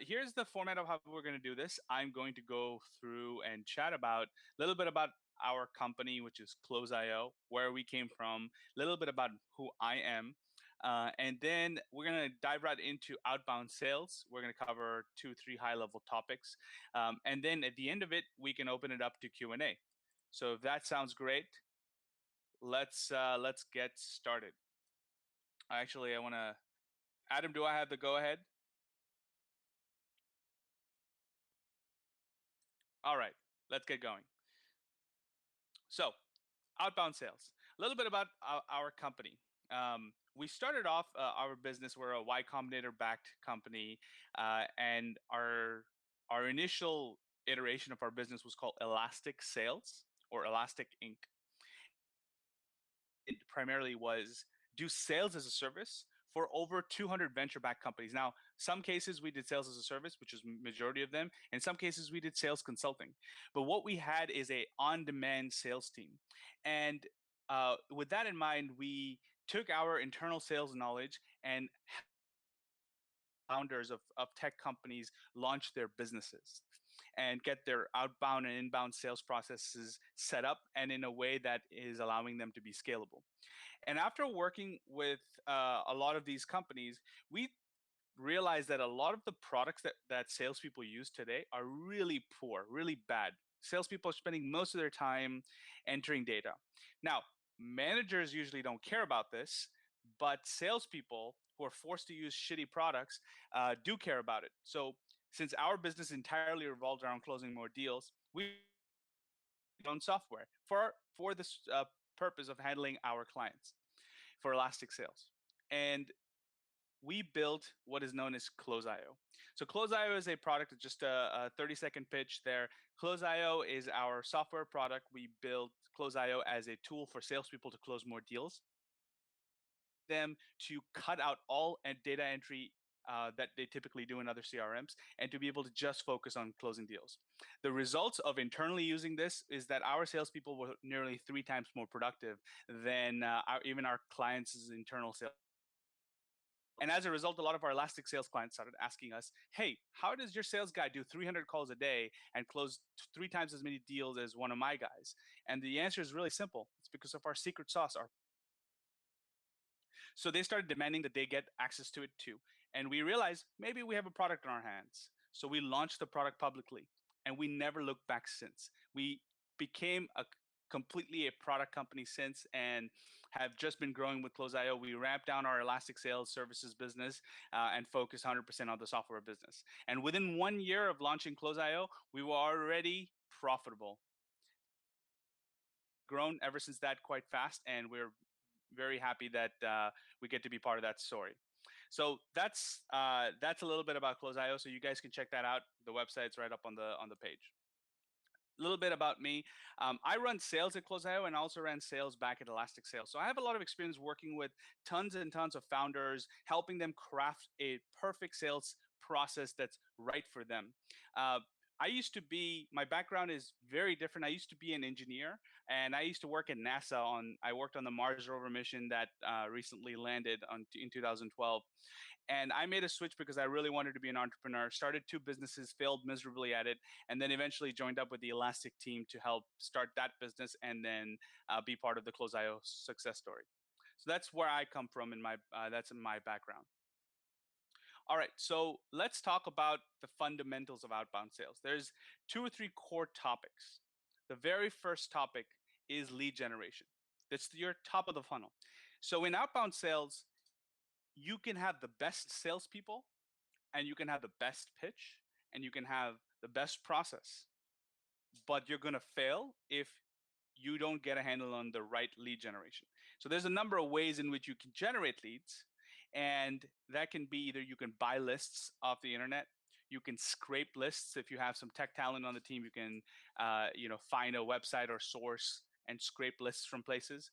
Here's the format of how we're going to do this. I'm going to go through and chat about a little bit about our company, which is Close.io, where we came from, a little bit about who I am, and then we're going to dive right into outbound sales. We're going to cover 2, 3 high-level topics, and then at the end of it, we can open it up to Q&A. So if that sounds great, let's get started. Actually, I want to. Adam, do I have the go ahead? All right, let's get going. So, outbound sales. A little bit about our company. We started off our business. We're a Y Combinator backed company, and our initial iteration of our business was called Elastic Sales or Elastic Inc. It primarily was do sales as a service for over 200 venture-backed companies. Now, some cases we did sales as a service, which is majority of them. In some cases, we did sales consulting. But what we had is a on-demand sales team, and with that in mind, we took our internal sales knowledge and founders of tech companies launch their businesses and get their outbound and inbound sales processes set up and in a way that is allowing them to be scalable. And after working with a lot of these companies, we realized that a lot of the products that salespeople use today are really poor, really bad. Salespeople are spending most of their time entering data. Now, managers usually don't care about this, but salespeople who are forced to use shitty products do care about it. So, since our business entirely revolves around closing more deals, we own software for this purpose of handling our clients for Elastic Sales. And we built what is known as Close.io. So Close.io is a product, just a 30-second pitch there. Close.io is our software product. We built Close.io as a tool for salespeople to close more deals, them to cut out all data entry that they typically do in other CRMs and to be able to just focus on closing deals. The results of internally using this is that our salespeople were nearly 3 times more productive than even our clients' internal sales. And as a result, a lot of our Elastic sales clients started asking us, hey, how does your sales guy do 300 calls a day and close 3 times as many deals as one of my guys? And the answer is really simple. It's because of our secret sauce. So they started demanding that they get access to it too. And we realized maybe we have a product in our hands. So we launched the product publicly and we never looked back since. We became completely a product company since and have just been growing with Close.io. We ramped down our Elastic Sales Services business and focused 100% on the software business. And within 1 year of launching Close.io, we were already profitable. Grown ever since that quite fast, and we're very happy that we get to be part of that story. So that's a little bit about Close.io. So you guys can check that out. The website's right up on the page. A little bit about me. I run sales at Close.io and also ran sales back at Elastic Sales. So I have a lot of experience working with tons and tons of founders, helping them craft a perfect sales process that's right for them. Uh, my background is very different. I used to be an engineer and I used to work at NASA I worked on the Mars rover mission that recently landed in 2012. And I made a switch because I really wanted to be an entrepreneur. Started 2 businesses, failed miserably at it, and then eventually joined up with the Elastic team to help start that business and then be part of the Close.io success story. So that's where I come from that's in my background. All right, so let's talk about the fundamentals of outbound sales. There's 2 or 3 core topics. The very first topic is lead generation. That's your top of the funnel. So in outbound sales, you can have the best salespeople and you can have the best pitch and you can have the best process, but you're going to fail if you don't get a handle on the right lead generation. So there's a number of ways in which you can generate leads, and that can be either you can buy lists off the internet, you can scrape lists. If you have some tech talent on the team, you can find a website or source and scrape lists from places.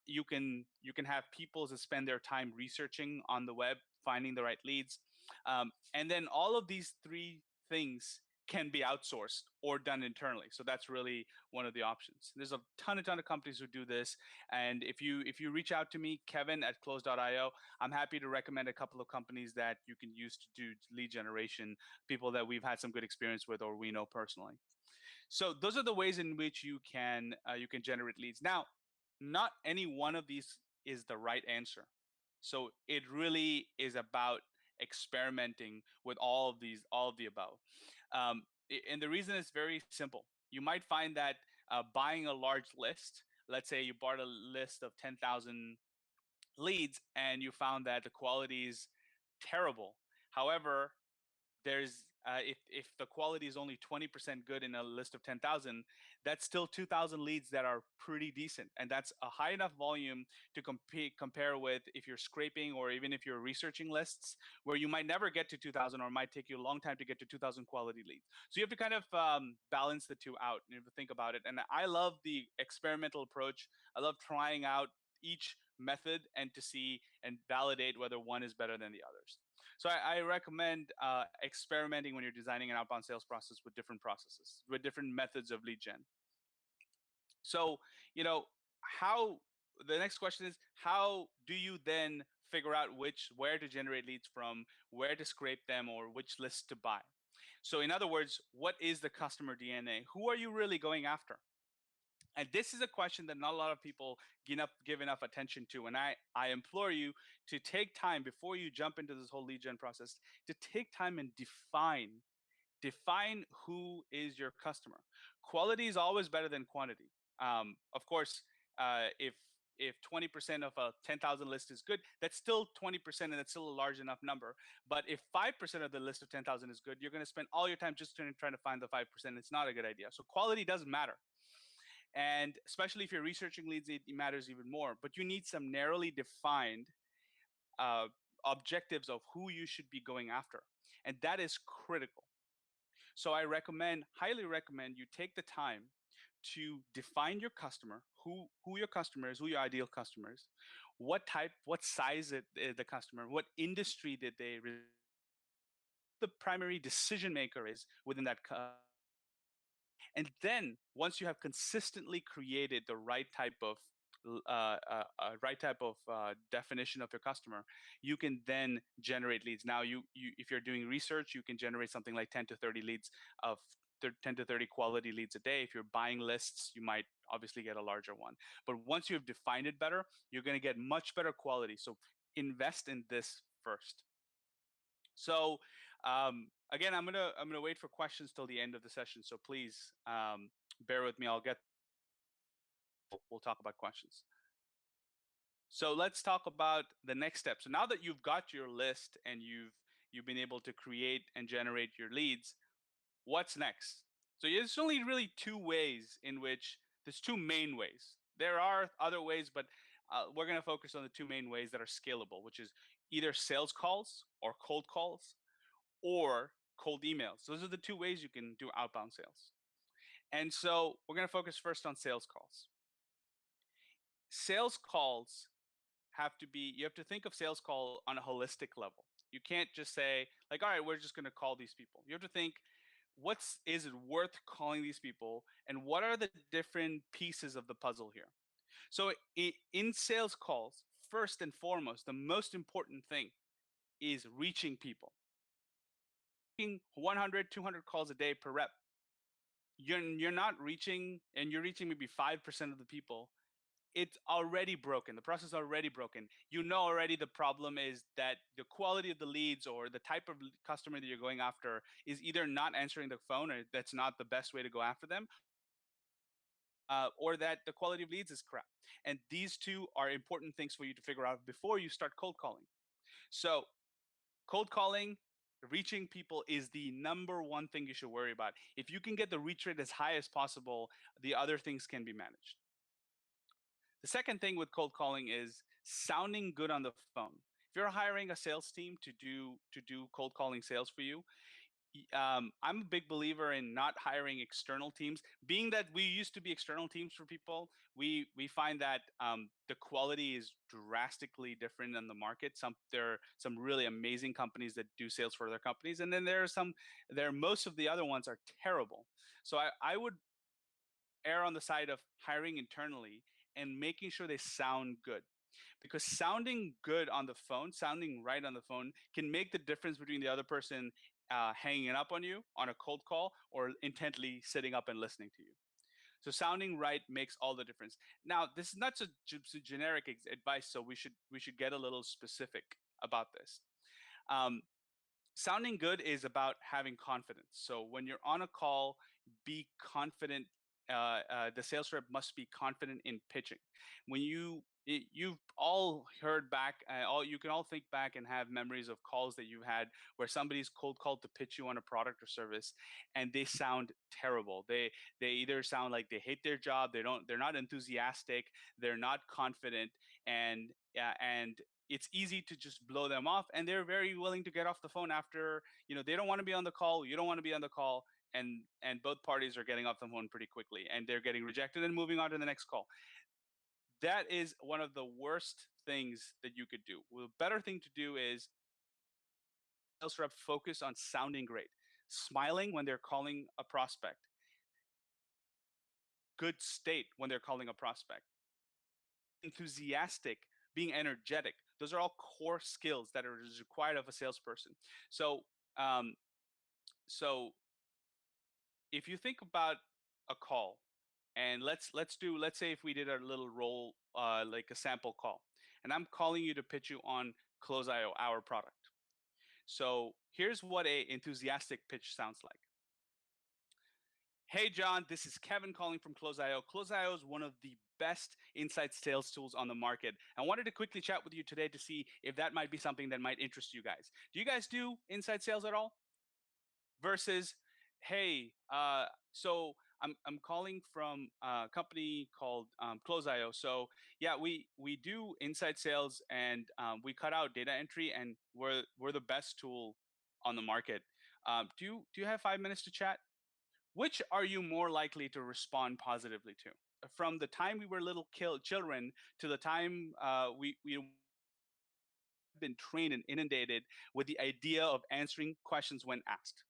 You can have people that spend their time researching on the web, finding the right leads, and then all of these 3 things can be outsourced or done internally. So that's really one of the options. There's a ton of companies who do this. And if you reach out to me, Kevin at close.io, I'm happy to recommend a couple of companies that you can use to do lead generation, people that we've had some good experience with or we know personally. So those are the ways in which you can generate leads. Now, not any one of these is the right answer. So it really is about experimenting with all of the above. And the reason is very simple. You might find that buying a large list, let's say you bought a list of 10,000 leads and you found that the quality is terrible. However, there's if the quality is only 20% good in a list of 10,000, that's still 2,000 leads that are pretty decent, and that's a high enough volume to compare with if you're scraping or even if you're researching lists where you might never get to 2,000 or it might take you a long time to get to 2,000 quality leads. So you have to kind of balance the two out. You have to think about it, and I love the experimental approach. I love trying out each method and to see and validate whether one is better than the others. So I recommend experimenting when you're designing an outbound sales process with different processes, with different methods of lead gen. So, you know, how the next question is, how do you then figure out where to generate leads from, where to scrape them, or which lists to buy? So, in other words, what is the customer DNA? Who are you really going after? And this is a question that not a lot of people give enough attention to. And I implore you to take time before you jump into this whole lead gen process to take time and define who is your customer. Quality is always better than quantity. Of course, if 20% of a 10,000 list is good, that's still 20% and that's still a large enough number. But if 5% of the list of 10,000 is good, you're going to spend all your time just trying to find the 5%. It's not a good idea. So quality doesn't matter. And especially if you're researching leads, it matters even more. But you need some narrowly defined uh, objectives of who you should be going after. And that is critical. So I highly recommend you take the time to define your customer, who your customer is, who your ideal customer is, what size the customer, what industry did they, the primary decision maker is within that and then once you have consistently created the right type of definition of your customer, you can then generate leads. Now, if you're doing research, you can generate something like 10 to 30 leads of 10 to 30 quality leads a day. If you're buying lists, you might obviously get a larger one. But once you have defined it better, you're going to get much better quality. So invest in this first. So again, I'm gonna wait for questions till the end of the session. So please bear with me. I'll get. We'll talk about questions. So let's talk about the next step. So now that you've got your list and you've been able to create and generate your leads, what's next? So there's only really two ways in which there's two main ways. There are other ways, but we're going to focus on the two main ways that are scalable, which is either sales calls or cold calls or cold emails. Those are the two ways you can do outbound sales. And so we're going to focus first on sales calls. Sales calls you have to think of sales call on a holistic level. You can't just say, like, all right, we're just going to call these people. You have to think, is it worth calling these people? And what are the different pieces of the puzzle here? So in sales calls, first and foremost, the most important thing is reaching people. 100, 200 calls a day per rep. You're not reaching, and you're reaching maybe 5% of the people. It's already broken. The process is already broken. You know already the problem is that the quality of the leads or the type of customer that you're going after is either not answering the phone, or that's not the best way to go after them, or that the quality of leads is crap. And these two are important things for you to figure out before you start cold calling. So cold calling, reaching people is the number one thing you should worry about. If you can get the reach rate as high as possible, the other things can be managed. The second thing with cold calling is sounding good on the phone. If you're hiring a sales team to do cold calling sales for you, I'm a big believer in not hiring external teams. Being that we used to be external teams for people, we find that the quality is drastically different in the market. There are some really amazing companies that do sales for their companies, and then there are some. There most of the other ones are terrible. So I would err on the side of hiring internally and making sure they sound good, because sounding good on the phone, sounding right on the phone, can make the difference between the other person hanging up on you on a cold call or intently sitting up and listening to you. So sounding right makes all the difference. Now, this is not generic advice, so we should get a little specific about this. Um, Sounding good is about having confidence. So when you're on a call, be confident. The sales rep must be confident in pitching. When you've all heard back, all you can all think back and have memories of calls that you've had where somebody's cold called to pitch you on a product or service, and they sound terrible. They either sound like they hate their job, they're not enthusiastic, they're not confident, and yeah, and it's easy to just blow them off, and they're very willing to get off the phone after, they don't want to be on the call, you don't want to be on the call, and both parties are getting off the phone pretty quickly, and they're getting rejected and moving on to the next call. That is one of the worst things that you could do. Well, the better thing to do is sales rep focus on sounding great, smiling when they're calling a prospect, good state when they're calling a prospect, enthusiastic, being energetic. Those are all core skills that are required of a salesperson. So, um, so if you think about a call, and let's say if we did a little role, like a sample call, and I'm calling you to pitch you on Close.io, our product. So here's what a enthusiastic pitch sounds like. Hey John, this is Kevin calling from Close.io. Close.io is one of the best inside sales tools on the market. I wanted to quickly chat with you today to see if that might be something that might interest you guys. Do you guys do inside sales at all? Versus, hey, so I'm calling from a company called Close.io. So yeah, we do inside sales, and we cut out data entry, and we're the best tool on the market. Do you have 5 minutes to chat? Which are you more likely to respond positively to? From the time we were little children to the time we been trained and inundated with the idea of answering questions when asked.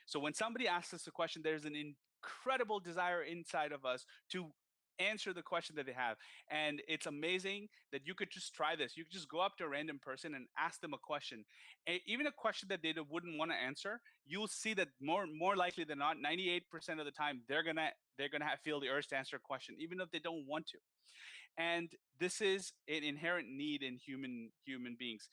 So when somebody asks us a question, there's an incredible desire inside of us to answer the question that they have. And it's amazing that you could just try this. You could just go up to a random person and ask them a question. Even a question that they wouldn't want to answer, you'll see that more likely than not, 98% of the time, they're gonna feel the urge to answer a question, even if they don't want to. And this is an inherent need in human beings.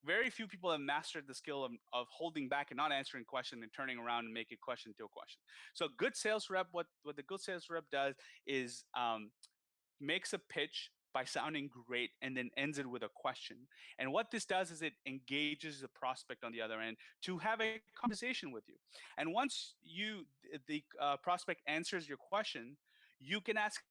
Very few people have mastered the skill of holding back and not answering question and turning around and making question into a question. So good sales rep, what the good sales rep does is makes a pitch by sounding great and then ends it with a question. And what this does is it engages the prospect on the other end to have a conversation with you. And once the prospect answers your question, you can ask,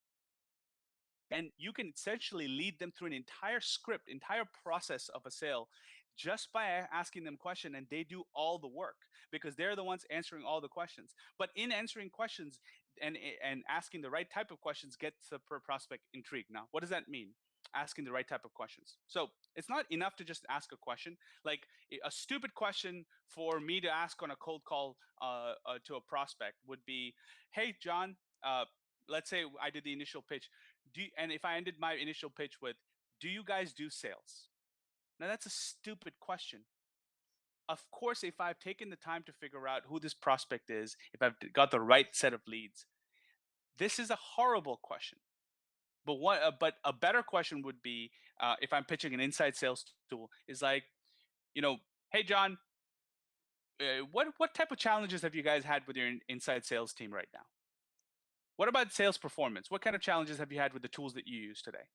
and you can essentially lead them through an entire script, entire process of a sale, just by asking them question, and they do all the work because they're the ones answering all the questions. But in answering questions and asking the right type of questions gets the prospect intrigued. Now what does that mean? Asking the right type of questions. So it's not enough to just ask a question. Like a stupid question for me to ask on a cold call to a prospect would be, hey John, let's say I did the initial pitch. And if I ended my initial pitch with, do you guys do sales? Now that's a stupid question. Of course, if I've taken the time to figure out who this prospect is, if I've got the right set of leads, this is a horrible question. But a better question would be, if I'm pitching an inside sales tool, is like, you know, hey John, what type of challenges have you guys had with your inside sales team right now? What about sales performance? What kind of challenges have you had with the tools that you use today?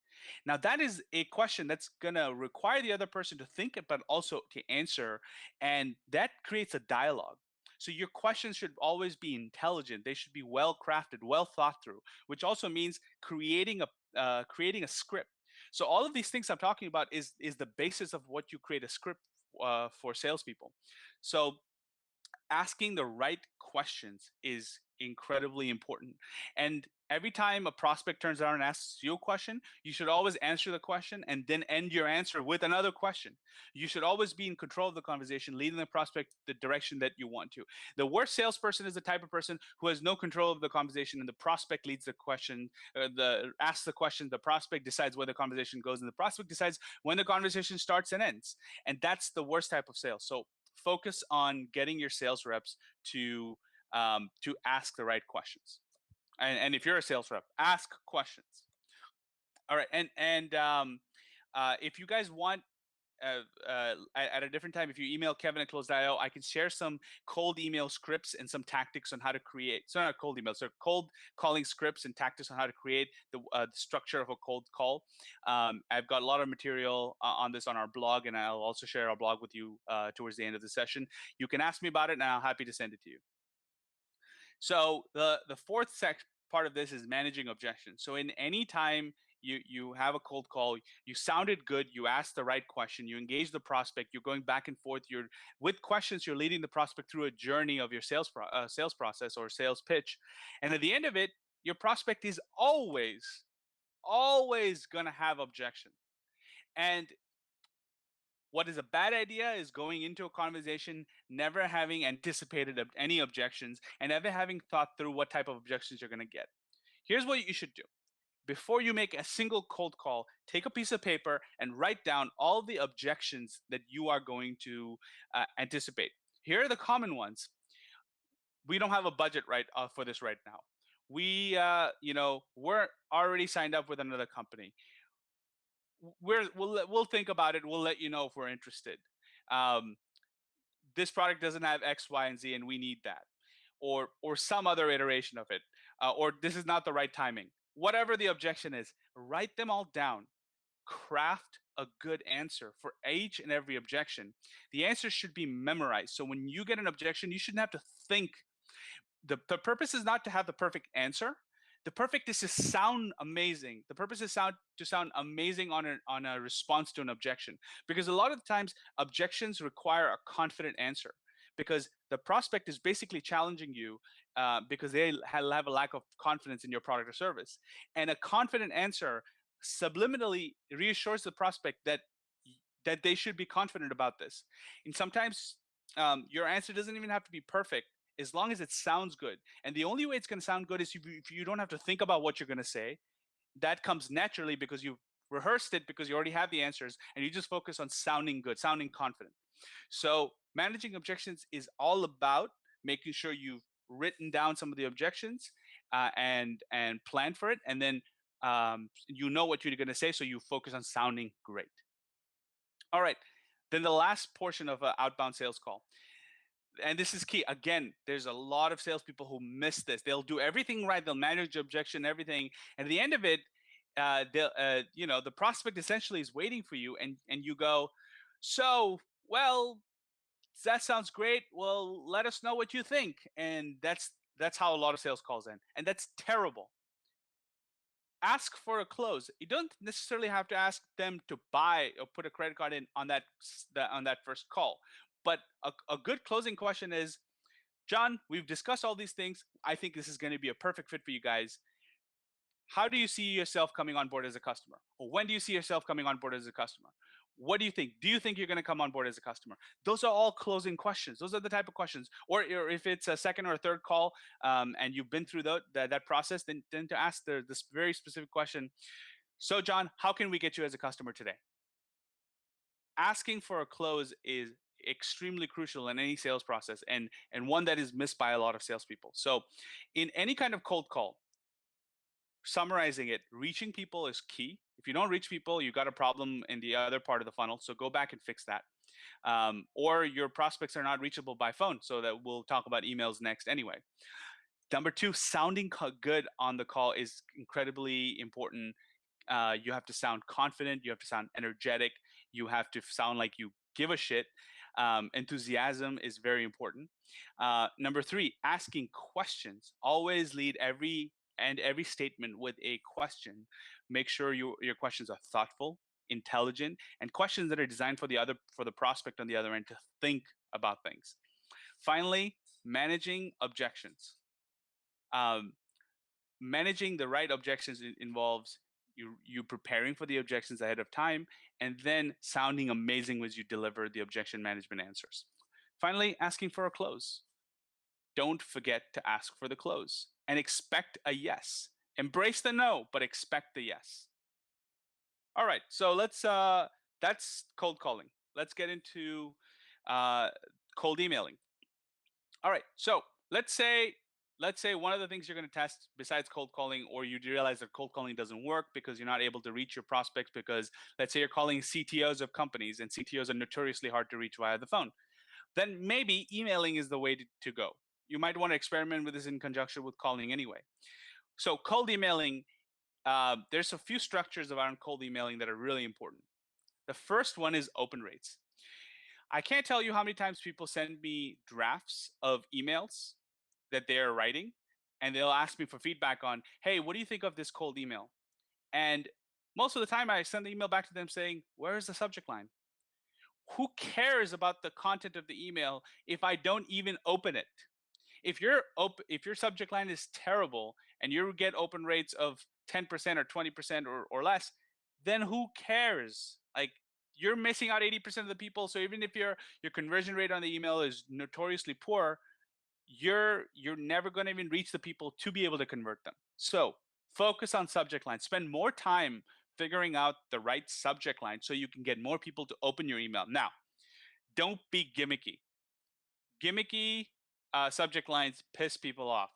Now, that is a question that's going to require the other person to think it, but also to answer. And that creates a dialogue. So your questions should always be intelligent. They should be well crafted, well thought through, which also means creating a script. So all of these things I'm talking about is the basis of what you create a script for salespeople. So Asking the right questions is incredibly important. And every time a prospect turns around and asks you a question, you should always answer the question and then end your answer with another question. You should always be in control of the conversation, leading the prospect the direction that you want to. The worst salesperson is the type of person who has no control of the conversation, and the prospect leads the question, the asks the question, the prospect decides where the conversation goes, and the prospect decides when the conversation starts and ends. And that's the worst type of sales. So focus on getting your sales reps to ask the right questions. And if you're a sales rep, ask questions. All right, and if you guys want at a different time, if you email Kevin at Close.io, I can share some cold email scripts and some tactics on how to create. So not cold emails, so cold calling scripts and tactics on how to create the structure of a cold call. I've got a lot of material on this on our blog, and I'll also share our blog with you towards the end of the session. You can ask me about it, and I'm happy to send it to you. So the fourth part of this is managing objections. So in any time you have a cold call, you sounded good, you asked the right question, you engage the prospect, you're going back and forth, you're with questions, you're leading the prospect through a journey of your sales process or sales pitch, and at the end of it, your prospect is always going to have objection. And what is a bad idea is going into a conversation never having anticipated any objections and never having thought through what type of objections you're going to get. Here's what you should do. Before you make a single cold call, take a piece of paper and write down all the objections that you are going to anticipate. Here are the common ones. We don't have a budget for this right now. We're already signed up with another company. We'll think about it. We'll let you know if we're interested. Um, this product doesn't have X, Y, and Z, and we need that, or some other iteration of it, or this is not the right timing. Whatever the objection is, write them all down. Craft a good answer for each and every objection. The answer should be memorized. So when you get an objection, you shouldn't have to think. The purpose is not to have the perfect answer. The perfect is to sound amazing. The purpose is to sound amazing on a response to an objection, because a lot of the times objections require a confident answer, because the prospect is basically challenging you because they have a lack of confidence in your product or service, and a confident answer subliminally reassures the prospect that they should be confident about this. And sometimes your answer doesn't even have to be perfect as long as it sounds good. And the only way it's going to sound good is if you don't have to think about what you're going to say. That comes naturally because you've rehearsed it, because you already have the answers, and you just focus on sounding good, sounding confident. So managing objections is all about making sure you've written down some of the objections and plan for it, and then you know what you're going to say, so you focus on sounding great. All right. Then the last portion of an outbound sales call, and this is key. Again, there's a lot of salespeople who miss this. They'll do everything right. They'll manage the objection, everything, and at the end of it, the prospect essentially is waiting for you, and you go, so well, that sounds great. Well, let us know what you think, and that's how a lot of sales calls end, and that's terrible. Ask for a close. You don't necessarily have to ask them to buy or put a credit card in on that first call. But a good closing question is, John, we've discussed all these things. I think this is going to be a perfect fit for you guys. How do you see yourself coming on board as a customer? Or when do you see yourself coming on board as a customer? What do you think? Do you think you're going to come on board as a customer? Those are all closing questions. Those are the type of questions. Or if it's a second or a third call, and you've been through that process, then to ask this very specific question. So, John, how can we get you as a customer today? Asking for a close is extremely crucial in any sales process, and one that is missed by a lot of salespeople. So, in any kind of cold call, summarizing it, reaching people is key. If you don't reach people, you got a problem in the other part of the funnel. So go back and fix that. Or your prospects are not reachable by phone. So that we'll talk about emails next anyway. Number two, sounding good on the call is incredibly important. You have to sound confident. You have to sound energetic. You have to sound like you give a shit. Enthusiasm is very important. Number three, asking questions. Always lead every statement with a question. Make sure your questions are thoughtful, intelligent, and questions that are designed for the prospect on the other end to think about things. Finally, managing objections. Um, Managing the right objections involves you preparing for the objections ahead of time and then sounding amazing as you deliver the objection management answers. Finally, asking for a close. Don't forget to ask for the close and expect a yes. Embrace the no, but expect the yes. All right, so that's cold calling. Let's get into uh, cold emailing. All right, so let's say let's say one of the things you're going to test besides cold calling, or you realize that cold calling doesn't work because you're not able to reach your prospects because let's say you're calling CTOs of companies and CTOs are notoriously hard to reach via the phone. Then maybe emailing is the way to go. You might want to experiment with this in conjunction with calling anyway. So cold emailing, there's a few structures around cold emailing that are really important. The first one is open rates. I can't tell you how many times people send me drafts of emails that they're writing, and they'll ask me for feedback on, hey, what do you think of this cold email? And most of the time, I send the email back to them saying, where is the subject line? Who cares about the content of the email if I don't even open it? If your subject line is terrible and you get open rates of 10% or 20% or less, then who cares? Like, you're missing out 80% of the people. So even if your conversion rate on the email is notoriously poor, you're never going to even reach the people to be able to convert them. So focus on subject line. Spend more time figuring out the right subject line so you can get more people to open your email. Now, don't be gimmicky. Gimmicky subject lines piss people off.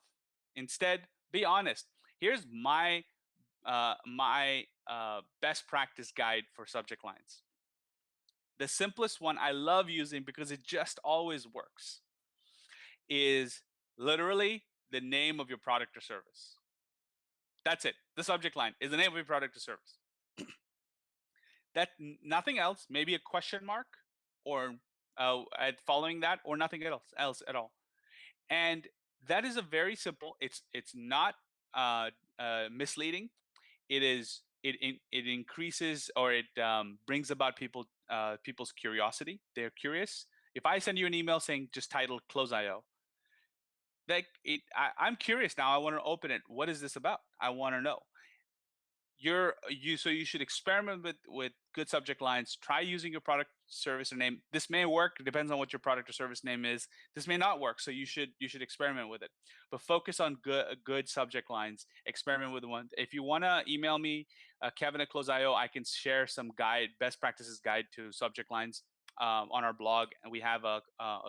Instead, be honest. Here's my best practice guide for subject lines. The simplest one I love using because it just always works is literally the name of your product or service. That's it. The subject line is the name of your product or service. Nothing else. Maybe a question mark, or following that, or nothing else at all. And that is a very simple. It's not misleading. It increases, or it brings about people's curiosity. They're curious. If I send you an email saying just title close.io, I'm curious now. I want to open it. What is this about? I want to know. So you should experiment with good subject lines. Try using your product, service, or name. This may work. It depends on what your product or service name is. This may not work. So you should experiment with it. But focus on good subject lines. Experiment with one. If you want to email me, Kevin at Close.io, I can share some best practices guide to subject lines on our blog, and we have a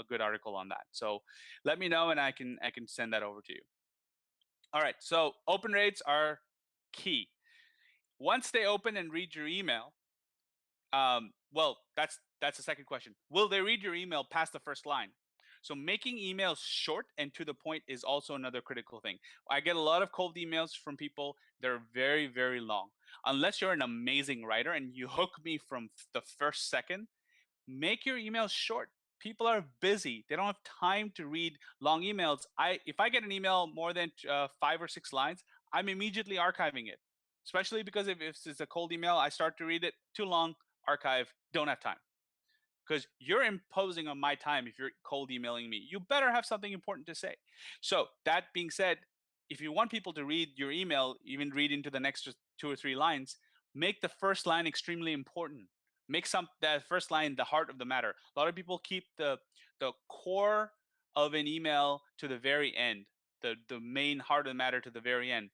good article on that. So let me know, and I can send that over to you. All right. So open rates are key. Once they open and read your email, well, that's the second question. Will they read your email past the first line? So making emails short and to the point is also another critical thing. I get a lot of cold emails from people. They're very, very long. Unless you're an amazing writer and you hook me from the first second, make your emails short. People are busy. They don't have time to read long emails. If I get an email more than 5 or 6 lines, I'm immediately archiving it. Especially because if it's a cold email, I start to read it too long, archive, don't have time. Because you're imposing on my time if you're cold emailing me. You better have something important to say. So that being said, if you want people to read your email, even read into the next 2 or 3 lines, make the first line extremely important. Make that first line the heart of the matter. A lot of people keep the core of an email to the very end, the main heart of the matter to the very end.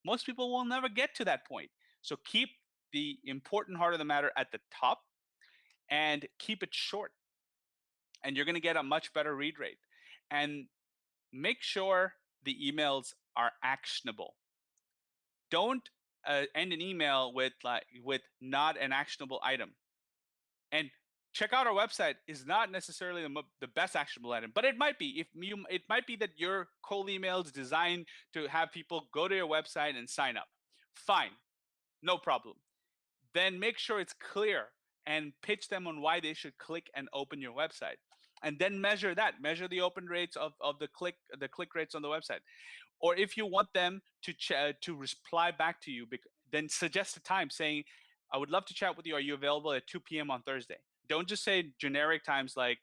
Most people will never get to that point. So keep the important heart of the matter at the top and keep it short, and you're going to get a much better read rate. And make sure the emails are actionable. Don't end an email with not an actionable item. And check out our website is not necessarily the best actionable item, but it might be. It might be that your cold email is designed to have people go to your website and sign up. Fine, no problem. Then make sure it's clear and pitch them on why they should click and open your website. And then measure the open rates of the click rates on the website. Or if you want them to reply back to you, then suggest a time saying, I would love to chat with you. Are you available at 2 p.m. on Thursday? Don't just say generic times like,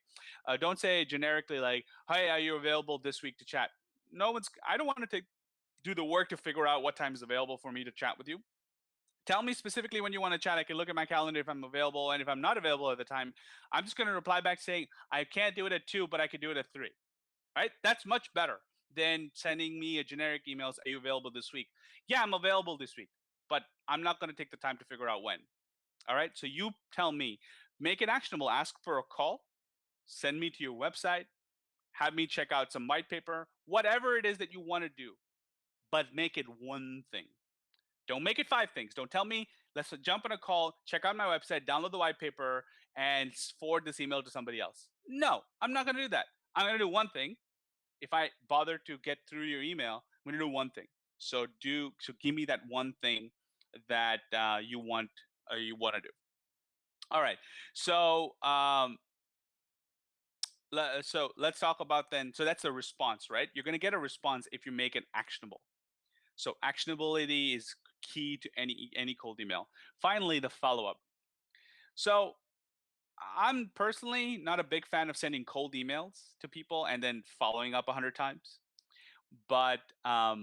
don't say generically like, "Hey, are you available this week to chat?" No one's. I don't want to take do the work to figure out what time is available for me to chat with you. Tell me specifically when you want to chat. I can look at my calendar if I'm available, and if I'm not available at the time, I'm just going to reply back saying I can't do it at 2, but I could do it at 3. Right? That's much better than sending me a generic emails. Are you available this week? Yeah, I'm available this week, but I'm not going to take the time to figure out when. All right. So you tell me, make it actionable. Ask for a call, send me to your website, have me check out some white paper, whatever it is that you want to do, but make it one thing. Don't make it 5 things. Don't tell me, let's jump on a call, check out my website, download the white paper, and forward this email to somebody else. No, I'm not going to do that. I'm going to do one thing. If I bother to get through your email, I'm going to do one thing. So give me that one thing that you want to do. All right. So let's talk about then. So that's a response, right? You're going to get a response if you make it actionable. So actionability is key to any cold email. Finally, the follow up. So I'm personally not a big fan of sending cold emails to people and then following up 100 times. But uh,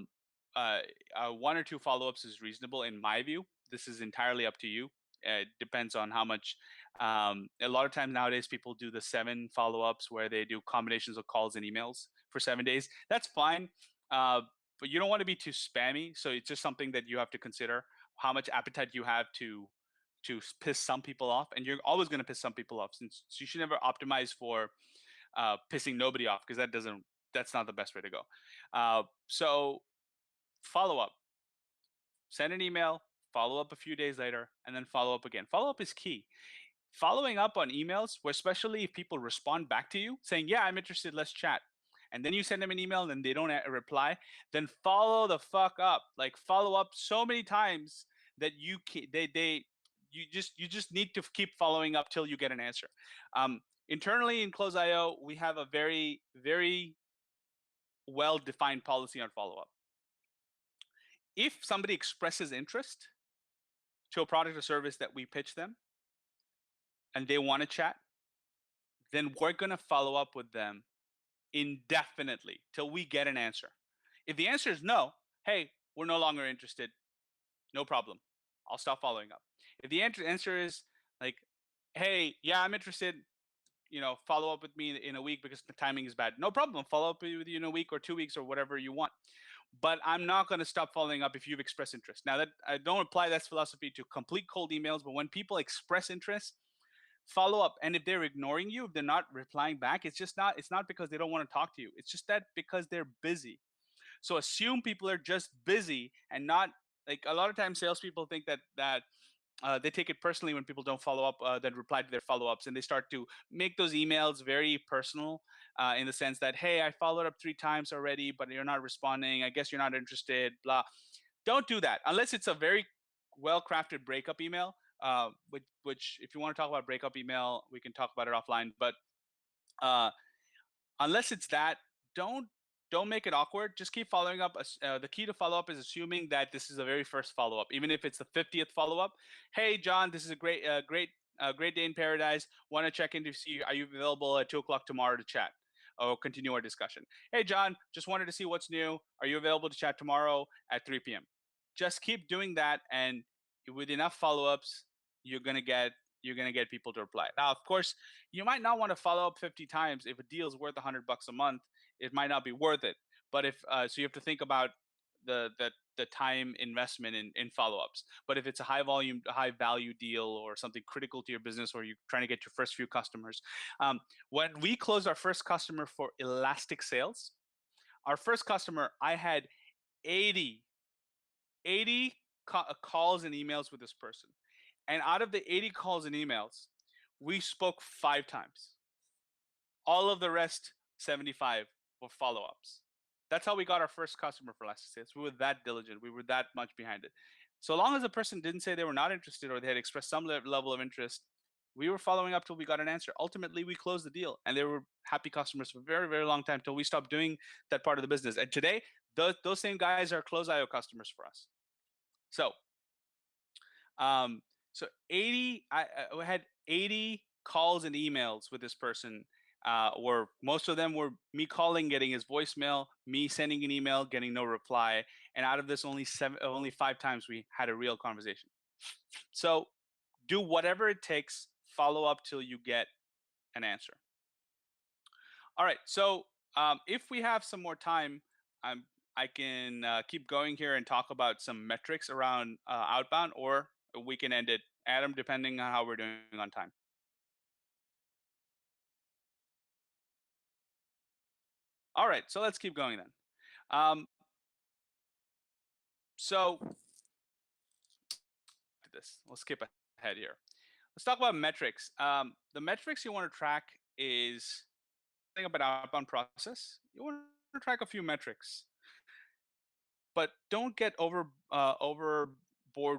1 or 2 follow-ups is reasonable in my view. This is entirely up to you. It depends on how much. A lot of times nowadays, people do the 7 follow-ups where they do combinations of calls and emails for 7 days. That's fine, uh, but you don't want to be too spammy. So it's just something that you have to consider how much appetite you have to piss some people off, and you're always going to piss some people off. Since so you should never optimize for pissing nobody off because that's not the best way to go. So follow up, send an email, follow up a few days later, and then follow up again. Follow up is key. Following up on emails, where especially if people respond back to you saying, "Yeah, I'm interested, let's chat," and then you send them an email and they don't reply, then follow the fuck up. Like follow up so many times that you just need to keep following up till you get an answer. Internally in Close.io, we have a very well defined policy on follow up. If somebody expresses interest to a product or service that we pitch them and they want to chat, then we're going to follow up with them indefinitely till we get an answer. If the answer is no, hey, we're no longer interested, no problem. I'll stop following up. If the answer is like, hey, yeah, I'm interested, follow up with me in a week because the timing is bad. No problem. Follow up with you in a week or 2 weeks or whatever you want. But I'm not going to stop following up if you've expressed interest. Now that I don't apply that philosophy to complete cold emails, but when people express interest, follow up. And if they're ignoring you, if they're not replying back, it's not because they don't want to talk to you. It's just that because they're busy. So assume people are just busy and not like a lot of times salespeople think that they take it personally when people don't follow up, then reply to their follow-ups, and they start to make those emails very personal, in the sense that, hey, I followed up 3 times already, but you're not responding. I guess you're not interested. Blah. Don't do that unless it's a very well-crafted breakup email. Which, if you want to talk about breakup email, we can talk about it offline. But uh, unless it's that, don't don't make it awkward. Just keep following up. The key to follow up is assuming that this is the very first follow up, even if it's the 50th follow up. Hey, John, this is a great day in paradise. Want to check in to see, are you available at 2 o'clock tomorrow to chat or continue our discussion? Hey, John, just wanted to see what's new. Are you available to chat tomorrow at 3 p.m.? Just keep doing that, and with enough follow ups, you're gonna get you're gonna get people to reply. Now, of course, you might not want to follow up 50 times. If a deal is worth $100 a month, it might not be worth it. But if so, you have to think about the time investment in follow-ups. But if it's a high volume, high value deal or something critical to your business, or you're trying to get your first few customers, when we closed our first customer for Elastic Sales, our first customer, I had 80 calls and emails with this person, and out of the 80 calls and emails, we spoke 5 times. All of the rest, 75, were follow ups. That's how we got our first customer for Elasticsearch. We were that diligent. We were that much behind it. So long as the person didn't say they were not interested or they had expressed some level of interest, we were following up till we got an answer. Ultimately, we closed the deal, and they were happy customers for a very, very long time till we stopped doing that part of the business. And today, those same guys are Close.io customers for us. So, um, so 80, I had 80 calls and emails with this person, were most of them were me calling, getting his voicemail, me sending an email, getting no reply, and out of this, only 5 times we had a real conversation. So do whatever it takes. Follow up till you get an answer. All right. So if we have some more time, I'm I can keep going here and talk about some metrics around outbound, or we can end it, Adam, depending on how we're doing on time. All right. So let's keep going then. Um, so this, let's skip ahead here. Let's talk about metrics. The metrics you want to track is thing about outbound process. You want to track a few metrics, but don't get overboard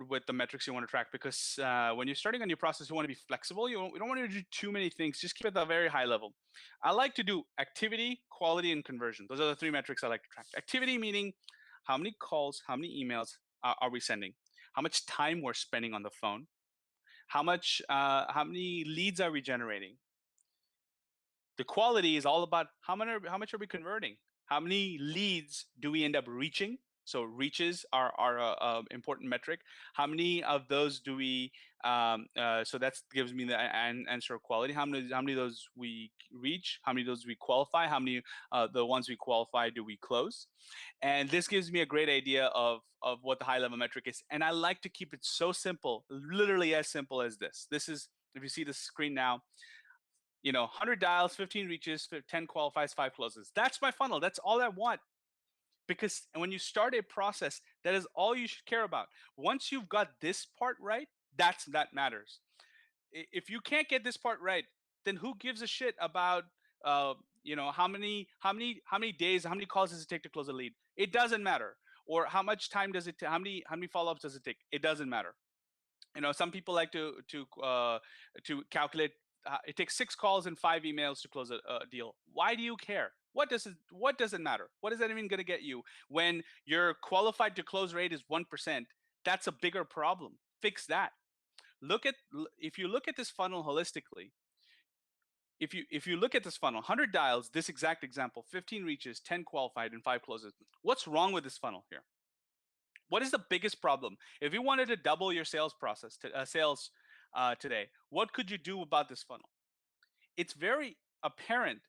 with the metrics you want to track, because when you're starting a new process, you want to be flexible. You don't want to do too many things. Just keep it at a very high level. I like to do activity, quality, and conversion. Those are the three metrics I like to track. Activity meaning how many calls, how many emails are we sending, how much time we're spending on the phone, how many leads are we generating. The quality is all about how much are we converting? How many leads do we end up reaching? So reaches are a important metric. How many of those do we? So that gives me the answer of quality. How many of those we reach? How many of those we qualify? How many the ones we qualify do we close? And this gives me a great idea of what the high level metric is. And I like to keep it so simple, literally as simple as this. This is, if you see the screen now, 100 dials, 15 reaches, 10 qualifies, 5 closes. That's my funnel. That's all I want. Because when you start a process, that is all you should care about. Once you've got this part right, that matters. If you can't get this part right, then who gives a shit about how many days, how many calls does it take to close a lead? It doesn't matter. Or how much time does it how many follow-ups does it take? It doesn't matter. Some people like to calculate, it takes 6 calls and 5 emails to close a deal. Why do you care? What does it matter? What is that even going to get you when your qualified to close rate is 1%? That's a bigger problem. Fix that. If you look at this funnel holistically, if you look at this funnel, 100 dials, this exact example, 15 reaches, 10 qualified, and 5 closes. What's wrong with this funnel here? What is the biggest problem? If you wanted to double your sales process sales today, what could you do about this funnel? It's very apparent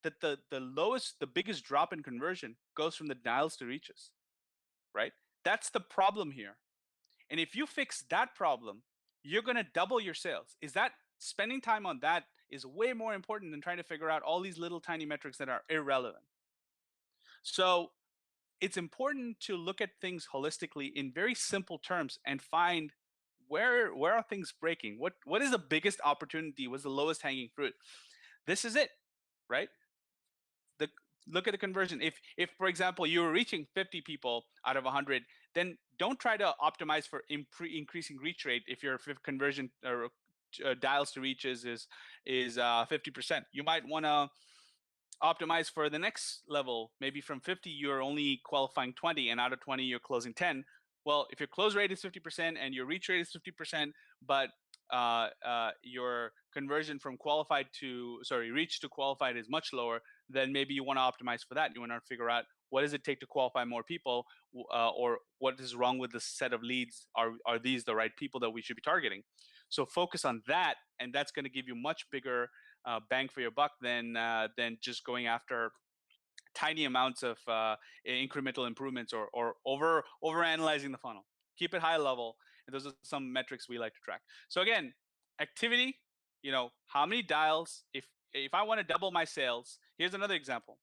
that the biggest drop in conversion goes from the dials to reaches, right? That's the problem here. And if you fix that problem, you're going to double your sales. Is that spending time on that is way more important than trying to figure out all these little tiny metrics that are irrelevant. So it's important to look at things holistically in very simple terms and find where are things breaking, what is the biggest opportunity, what's the lowest hanging fruit. This is it, right? the Look at the conversion. If for example you were reaching 50 people out of 100, then don't try to optimize for increasing reach rate. If your conversion or dials to reaches is 50%, you might want to optimize for the next level. Maybe from 50, you're only qualifying 20, and out of 20, you're closing 10. Well, if your close rate is 50% and your reach rate is 50%, but your conversion from reach to qualified is much lower, then maybe you want to optimize for that. You want to figure out what does it take to qualify more people, or what is wrong with the set of leads? Are these the right people that we should be targeting? So focus on that, and that's going to give you much bigger bang for your buck than just going after tiny amounts of incremental improvements, or over analyzing the funnel. Keep it high level, and those are some metrics we like to track. So again, activity. How many dials? If I want to double my sales, here's another example.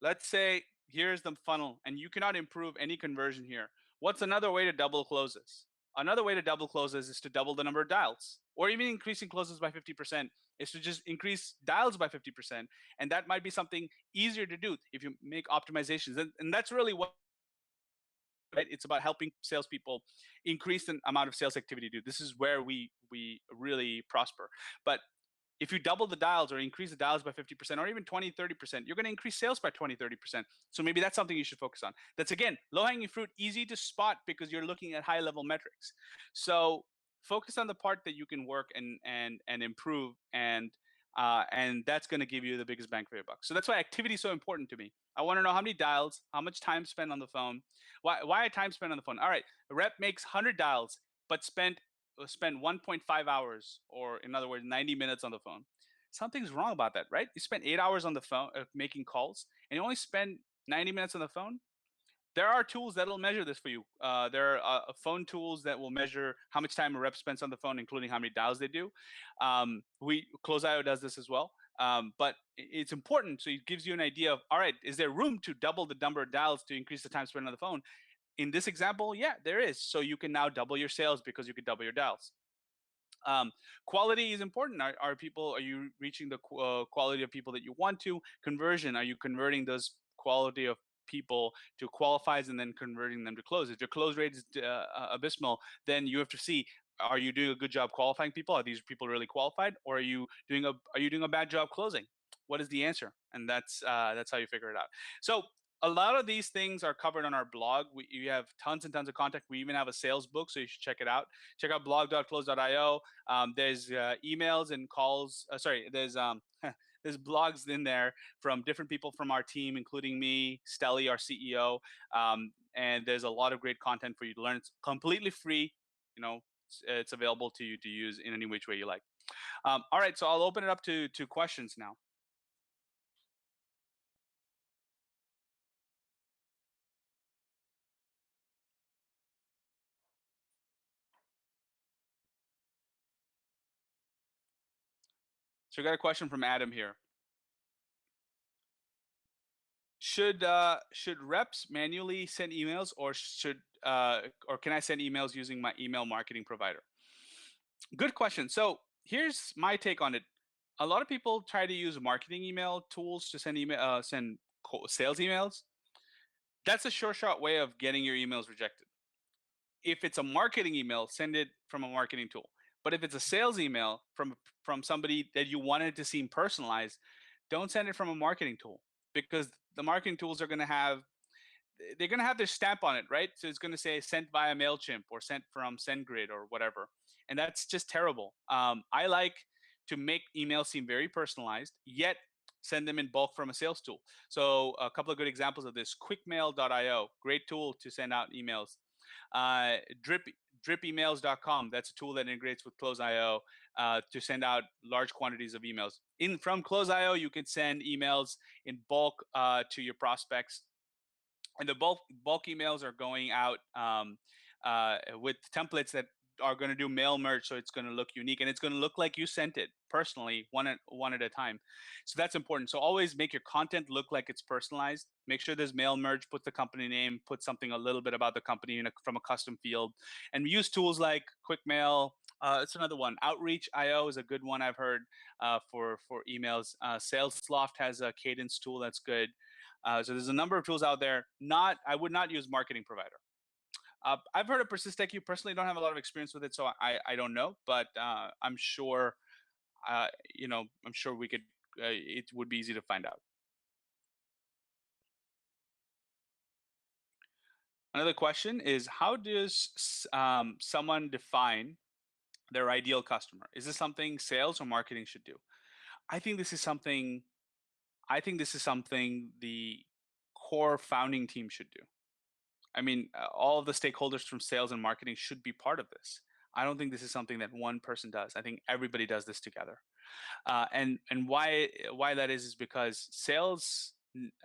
Let's say here's the funnel and you cannot improve any conversion here. What's another way to double closes? Another way to double closes is to double the number of dials, or even increasing closes by 50% is to just increase dials by 50. And that might be something easier to do if you make optimizations. And that's really what, right? It's about helping salespeople increase the amount of sales activity do. This is where we really prosper. But if you double the dials or increase the dials by 50%, or even 20, 30%, you're going to increase sales by 20, 30%. So maybe that's something you should focus on. That's, again, low hanging fruit, easy to spot because you're looking at high level metrics. So focus on the part that you can work and improve, and that's going to give you the biggest bang for your buck. So that's why activity is so important to me. I want to know how many dials, how much time spent on the phone. Why time spent on the phone? All right, a rep makes 100 dials, but spent 1.5 hours, or in other words, 90 minutes on the phone. Something's wrong about that, right? You spent 8 hours on the phone making calls, and you only spend 90 minutes on the phone. There are tools that'll measure this for you. There are phone tools that will measure how much time a rep spends on the phone, including how many dials they do. We Close.io does this as well. But it's important, so it gives you an idea of, all right, is there room to double the number of dials to increase the time spent on the phone? In this example, yeah, there is. So you can now double your sales because you could double your dials. um, Quality is important. Are you reaching the quality of people that you want to? Conversion, are you converting those quality of people to qualifies and then converting them to close? If your close rate is abysmal, then you have to see, are you doing a good job qualifying people? Are these people really qualified, or are you doing a bad job closing? What is the answer? And that's how you figure it out. So a lot of these things are covered on our blog. We have tons and tons of content. We even have a sales book, so you should check it out. Check out blog.close.io. There's emails and calls. Sorry, there's blogs in there from different people from our team, including me, Stelly, our CEO. And there's a lot of great content for you to learn. It's completely free. It's available to you to use in any which way you like. All right, so I'll open it up to questions now. So we got a question from Adam here. Should reps manually send emails, or can I send emails using my email marketing provider? Good question. So here's my take on it. A lot of people try to use marketing email tools to send sales emails. That's a sure shot way of getting your emails rejected. If it's a marketing email, send it from a marketing tool. But if it's a sales email from somebody that you wanted to seem personalized, don't send it from a marketing tool, because the marketing tools are going to have they're going to have their stamp on it, right? So it's going to say sent via MailChimp or sent from SendGrid or whatever. And that's just terrible. I like to make emails seem very personalized, yet send them in bulk from a sales tool. So a couple of good examples of this: quickmail.io, great tool to send out emails. Drip dripemails.com, that's a tool that integrates with Close.io to send out large quantities of emails. From Close.io, you can send emails in bulk to your prospects, and the bulk emails are going out with templates that are going to do mail merge, so it's going to look unique and it's going to look like you sent it personally, one at a time. So that's important. So always make your content look like it's personalized. Make sure there's mail merge. Put the company name. Put something a little bit about the company from a custom field, and use tools like QuickMail. It's another one. Outreach.io is a good one I've heard for emails. SalesLoft has a cadence tool that's good. So there's a number of tools out there. I would not use marketing provider. I've heard of Persistech. You personally don't have a lot of experience with it, so I don't know, but I'm sure I'm sure we could. It would be easy to find out. Another question is, how does someone define their ideal customer? Is this something sales or marketing should do? I think this is something. I think this is something the core founding team should do. I mean, all of the stakeholders from sales and marketing should be part of this. I don't think this is something that one person does. I think everybody does this together. And why that is because sales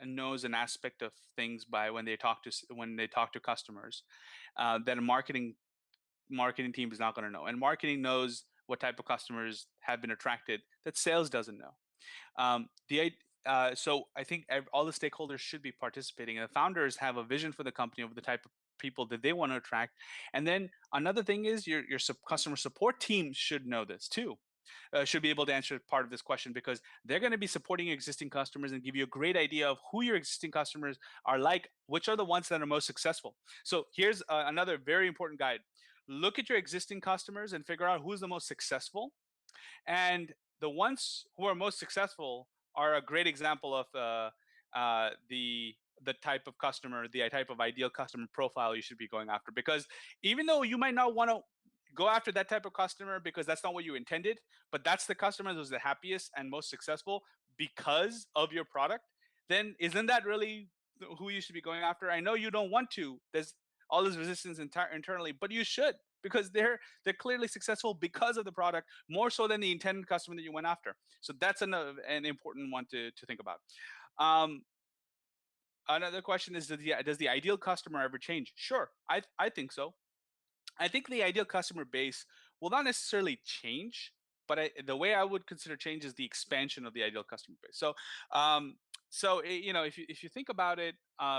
knows an aspect of things by when they talk to customers that a marketing team is not going to know. And marketing knows what type of customers have been attracted that sales doesn't know. So I think all the stakeholders should be participating, and the founders have a vision for the company of the type of people that they want to attract. And then another thing is your customer support team should know this too. Should be able to answer part of this question, because they're going to be supporting your existing customers and give you a great idea of who your existing customers are, like which are the ones that are most successful. So here's another very important guide. Look at your existing customers and figure out who's the most successful, and the ones who are most successful are a great example of the type of customer, the type of ideal customer profile you should be going after. Because even though you might not want to go after that type of customer because that's not what you intended, but that's the customer who's the happiest and most successful because of your product, then isn't that really who you should be going after? I know you don't want to. There's all this resistance internally, but you should because they're clearly successful because of the product more so than the intended customer that you went after. So that's an important one to think about. Um, Another question is, does the ideal customer ever change? Sure, I think so. I think the ideal customer base will not necessarily change, but the way I would consider change is the expansion of the ideal customer base. Um, if you think about it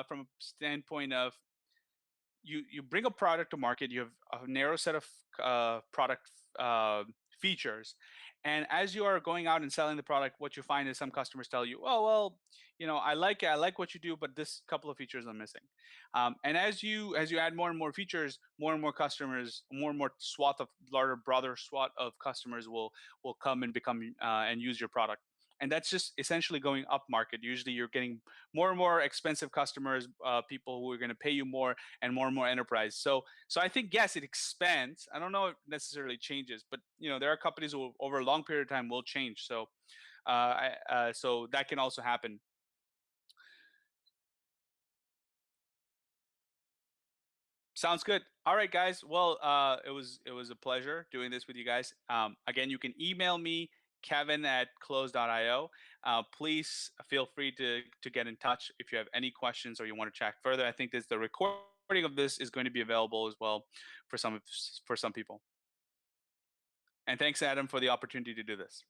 from a standpoint of you bring a product to market, you have a narrow set of product uh, features, and as you are going out and selling the product, what you find is some customers tell you, oh well, I like what you do, but this couple of features are missing. And as you add more and more features, more and more customers, more and more swath of larger broader swath of customers will come and become and use your product. And that's just essentially going up market. Usually you're getting more and more expensive customers, people who are going to pay you more, and more enterprise. So I think yes, it expands. I don't know if it necessarily changes, but there are companies who over a long period of time will change. So that can also happen. Sounds good. All right, guys. Well, it was a pleasure doing this with you guys. Again, you can email me, Kevin at close.io. Please feel free to get in touch if you have any questions or you want to chat further. I think the recording of this is going to be available as well for some people. And thanks, Adam, for the opportunity to do this.